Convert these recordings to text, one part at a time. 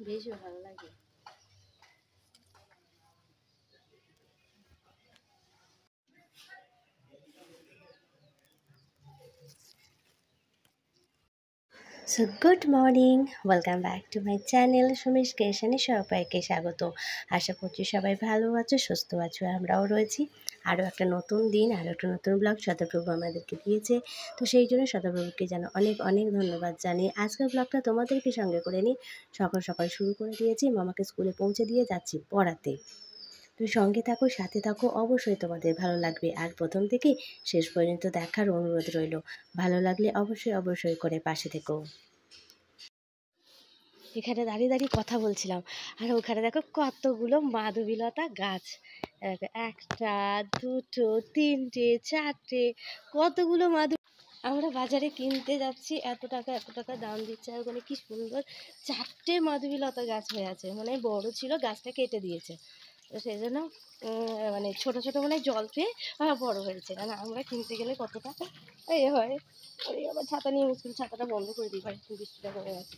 বেশ ভালো লাগে। So good morning, welcome back to my channel Sumish ক্রিয়েশনে সবাইকে স্বাগত। আশা করছি সবাই ভালো আছো, সুস্থ আছো, আমরাও রয়েছি। আরও একটা নতুন দিন, আরও একটা নতুন ব্লগ সদাপ্রভু আমাদেরকে দিয়েছে। তো সেই জন্য সদাপ্রভুকে যেন অনেক অনেক ধন্যবাদ জানিয়ে আজকের ব্লগটা তোমাদেরকে সঙ্গে করে নিই। সকাল সকাল শুরু করে দিয়েছি, মামাকে স্কুলে পৌঁছে দিয়ে যাচ্ছি পড়াতে। তুমি সঙ্গে থাকো, সাথে থাকো, অবশ্যই তোমাদের ভালো লাগবে। আর প্রথম থেকে শেষ পর্যন্ত দেখার অনুরোধ রইল। ভালো লাগলে অবশ্যই অবশ্যই করে পাশে থেকো। এখানে দাঁড়িয়ে দাঁড়িয়ে কথা বলছিলাম, আর ওখানে দেখো কতগুলো মাধবীলতা গাছ। একটা, দুটো, তিনটে, চারটে, কতগুলো আমরা বাজারে কিনতে যাচ্ছি, এত টাকা দাম দিচ্ছে। আর ওখানে কি সুন্দর 4টে মাধবীলতা গাছ হয়ে আছে, মানে বড় ছিল, গাছটা কেটে দিয়েছে। তো সেই জন্য মানে ছোট ছোট মানে জল পেয়ে বড় হয়েছে। আর আমরা কিনতে গেলে কতটা এ হয়। আবার ছাতা নিয়ে মুশকিল, ছাতাটা বন্ধ করে দিই, বৃষ্টিটা পড়ে গেছে।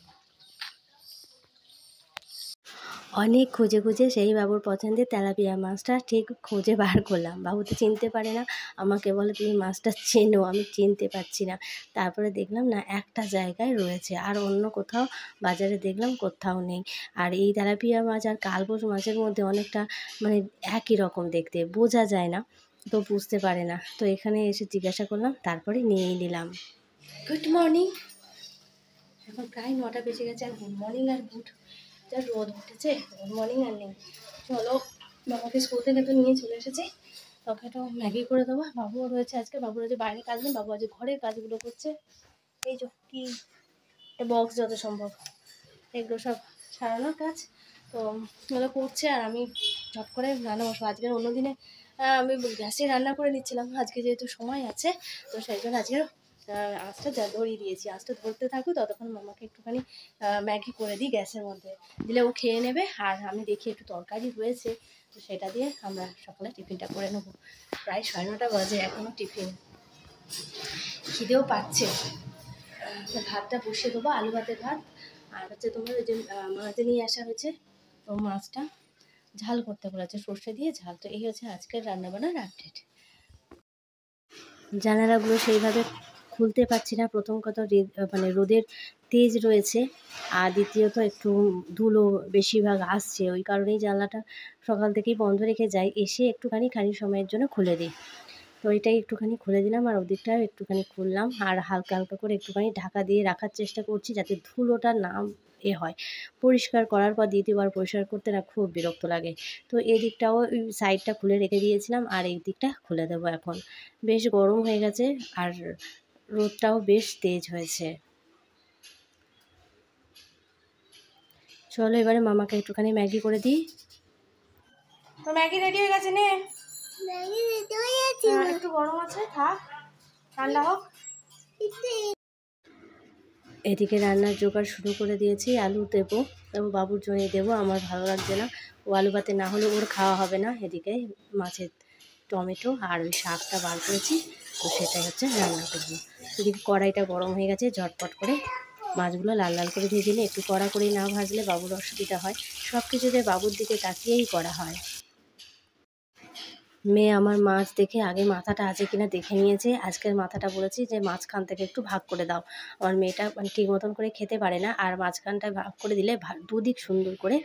অনেক খুঁজে খুঁজে সেই বাবুর পছন্দের তেলাপিয়া মাছটা ঠিক খুঁজে বার করলাম। বাবু তো চিনতে পারে না, আমাকে বলে তুমি মাছটা চেনো, আমি চিনতে পারছি না। তারপরে দেখলাম না, একটা জায়গায় রয়েছে, আর অন্য কোথাও বাজারে দেখলাম কোথাও নেই। আর এই তেলাপিয়া মাছ আর কালবোস মাছের মধ্যে অনেকটা মানে একই রকম দেখতে, বোঝা যায় না, তো বুঝতে পারে না। তো এখানে এসে জিজ্ঞাসা করলাম, তারপরে নিয়েই নিলাম। গুড মর্নিং, এখন প্রায় 9টা বেজে গেছে, আর গুড মর্নিং আর গুড যা রোদ উঠেছে, গুড মর্নিং আর নেই। চলো, বাবাকে স্কুল থেকে তো নিয়ে চলে এসেছি, তোকে তো ম্যাগি করে দেবো। বাবুও রয়েছে আজকে, বাবু রয়েছে বাইরে কাজ নেই, বাবু আজকে ঘরের কাজগুলো করছে। এই যে কি বক্স যত সম্ভব এগুলো সব সারানোর কাজ, তো ওগুলো করছে। আর আমি ঝট করে রান্না বসবো। আজকের অন্য দিনে আমি গ্যাসে রান্না করে নিচ্ছিলাম, আজকে যেহেতু সময় আছে তো সেই জন্য আজকে আঁচটা ধরিয়ে দিয়েছি। আঁচটা ধরতে থাকুক, ততক্ষণ মামাকে একটুখানি ম্যাগি করে দিই গ্যাসের মধ্যে, দিলে ও খেয়ে নেবে। আর আমি দেখি একটু তরকারি রয়েছে, তো সেটা দিয়ে আমরা সকালে টিফিনটা করে নেবো। প্রায় 9:30 বাজে, এখনও টিফিন, খিদেও পাচ্ছে। ভাতটা বসিয়ে দেবো, আলু ভাতের ভাত। আর হচ্ছে তোমার ওই যে মাছ নিয়ে আসা হয়েছে, তো মাছটা ঝাল করতে বলেছে, সর্ষে দিয়ে ঝাল। তো এই হচ্ছে আজকের রান্নাবান্নার আপডেট। জানালাগুলো সেইভাবে খুলতে পারছি না, প্রথম কথা মানে রোদের তেজ রয়েছে, আর দ্বিতীয়ত একটু ধুলো বেশিরভাগ আসছে, ওই কারণেই জানলাটা সকাল থেকেই বন্ধ রেখে যাই, এসে একটুখানি সময়ের জন্য খুলে দিই। তো এটাই একটুখানি খুলে দিলাম, আর ওদিকটাও একটুখানি খুললাম, আর হালকা হালকা করে একটুখানি ঢাকা দিয়ে রাখার চেষ্টা করছি, যাতে ধুলোটা না হয়। পরিষ্কার করার পর দ্বিতীয়বার পরিষ্কার করতে না খুব বিরক্ত লাগে। তো এই দিকটাও ওই সাইডটা খুলে রেখে দিয়েছিলাম, আর এই দিকটা খুলে দেবো এখন। বেশ গরম হয়ে গেছে, আর রোদটাও বেশ তেজ হয়েছে। চলো এবারে মামাকে একটুখানি ম্যাগি করে দিই। তো ম্যাগি রেডি হয়ে গেছে, নে। ম্যাগি রেডি হয়ে গেছে, একটু গরম আছে, থাক, ঠান্ডা হোক। এদিকে রান্নার জোগাড় শুরু করে দিয়েছি, আলু দেবো এবং বাবুর জন্যই দেবো, আমার ভালো লাগছে না, ও আলু ভাতে না হলে ওর খাওয়া হবে না। এদিকে মাছের টমেটো আর ওই শাকটা বার করেছি, তো সেটাই হচ্ছে রান্না করবো। এদিকে কড়াইটা গরম হয়ে গেছে, ঝটপট করে মাছগুলো লাল লাল করে ভেজে নিই। একটু কড়া করে না ভাজলে বাবুর অসুবিধা হয়, সব কিছুতে বাবুর দিকে তাকিয়েই করা হয়। মেয়ে আমার মাছ দেখে আগে মাথাটা আছে কিনা দেখে নিয়েছে। আজকের মাথাটা বলেছি যে মাঝখান থেকে একটু ভাগ করে দাও। আমার মেয়েটা মানে ঠিক মতন করে খেতে পারে না, আর মাঝখানটায় ভাগ করে দিলে দুদিক সুন্দর করে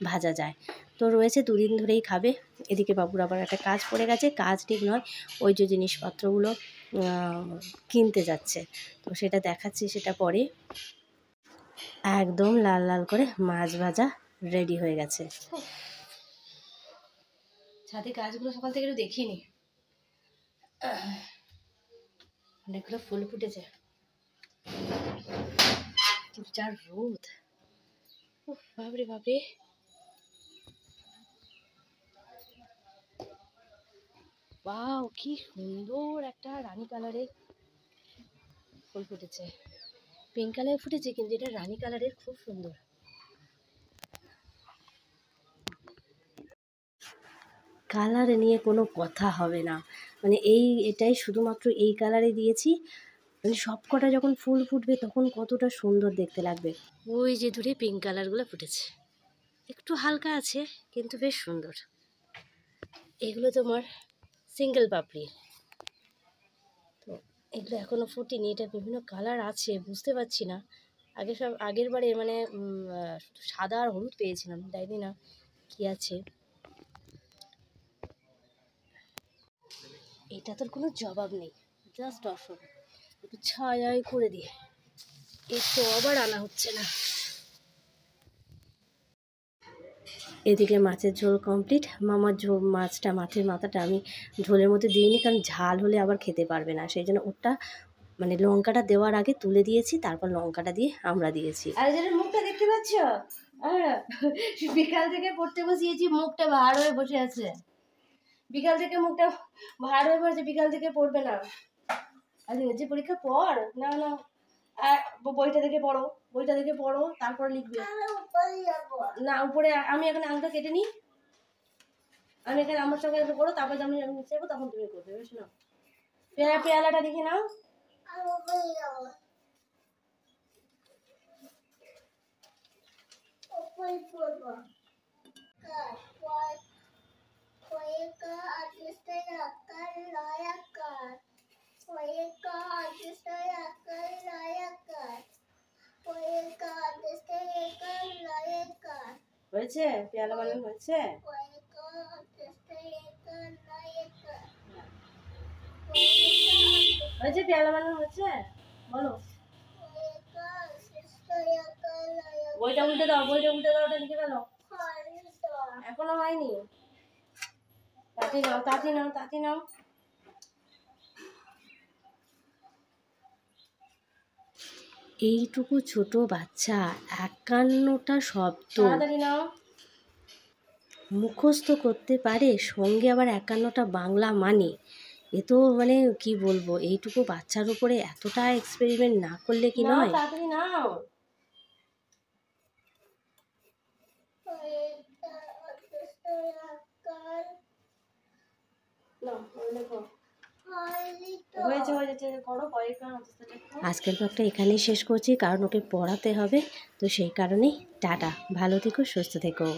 ভাজা যায়। তো রয়েছে, দুদিন ধরেই খাবে। এদিকে বাবুর আবার একটা কাজ পড়ে গেছে, কাজ ঠিক নয়, ওই যে জিনিসপত্রগুলো কিনতে যাচ্ছে, তো সেটা দেখাচ্ছি, সেটা পরে। একদম লাল লাল করে মাছ ভাজা রেডি হয়ে গেছে। ছাদে গাছগুলো সকাল থেকে একটু দেখিনি, অনেকগুলো ফুল ফুটেছে, যা রোদ, বাপরে বাপরে। ওয়াও, কি সুন্দর একটা রানী কালারের ফুল ফুটেছে। পিঙ্ক কালার ফুটেছে, কিন্তু এটা রানী কালারের, খুব সুন্দর। কালার নিয়ে কোনো কথা হবে না, মানে এটাই শুধুমাত্র এই কালারে দিয়েছি, মানে সব কটা যখন ফুল ফুটবে তখন কতটা সুন্দর দেখতে লাগবে। ওই যে দূরে পিঙ্ক কালারগুলো ফুটেছে। একটু হালকা আছে কিন্তু বেশ সুন্দর। এগুলো তোমার সিঙ্গেল পাপড়ি, তো এগুলো এখনও ফুটিনি। এটা বিভিন্ন কালার আছে, বুঝতে পারছি না। আগের বারে মানে সাদা আর হলুদ পেয়েছিলাম, জানি না কি আছে। এটা তোর কোনো জবাব নেই, জাস্ট অসম। একটু ছায়াই করে দিয়ে একটু আবার আনা হচ্ছে না। এদিকে মাছের ঝোল কমপ্লিট। মামার মাছটা, মাছের মাথাটা আমি ঝোলের মধ্যে দিইনি, কারণ ঝাল হলে আবার খেতে পারবে না, সেই জন্য ওটা মানে লঙ্কাটা দেওয়ার আগে তুলে দিয়েছি, তারপর লঙ্কাটা দিয়ে আমরা দিয়েছি। আর যেটা মুখটা দেখতে পাচ্ছ, বিকাল থেকে পড়তে বসিয়েছি, মুখটা ভার হয়ে বসে আছে। বিকাল থেকে মুখটা ভার হয়ে বসে, বিকাল থেকে পড়বে না। আর যে পরীক্ষা পড় না না, বইটা দেখে পড়ো, বইটা দেখে পড়ো, তারপর লিখবে। না উপরে আমি এখানে আংটা কেটে নিই, আমি এখানে আমার সঙ্গে একটু করো, তারপর আমি নিচে যাবো, তখন তুমি করবে, বেশ না? পেয়ালাটা দেখে নাও। হয়েছে? পেয়ালা বানানো হয়েছে? হয়েছে? পেয়ালা বানানো হয়েছে? বলো। বইটা উল্টে দাও, বইটা উল্টে দাও, ওটা লিখে গেল। এখনো হয়নি। তাঁতি নাও, তাঁতি নাও, তাঁতি নাও। এইটুকু ছোট বাচ্চা 51টা শব্দ মুখস্থ করতে পারে, সঙ্গে আবার 51টা বাংলা মানে। এ তো মানে কি বলবো, এইটুকু বাচ্চার উপরে এতটা এক্সপেরিমেন্ট না করলে কি নয়। তাড়াতাড়ি নাও। আজকের ব্লগটা এখানেই শেষ করছি, কারণ ওকে পড়াতে হবে, তো সেই কারণেই টাটা। ভালো থেকো, সুস্থ থেকো।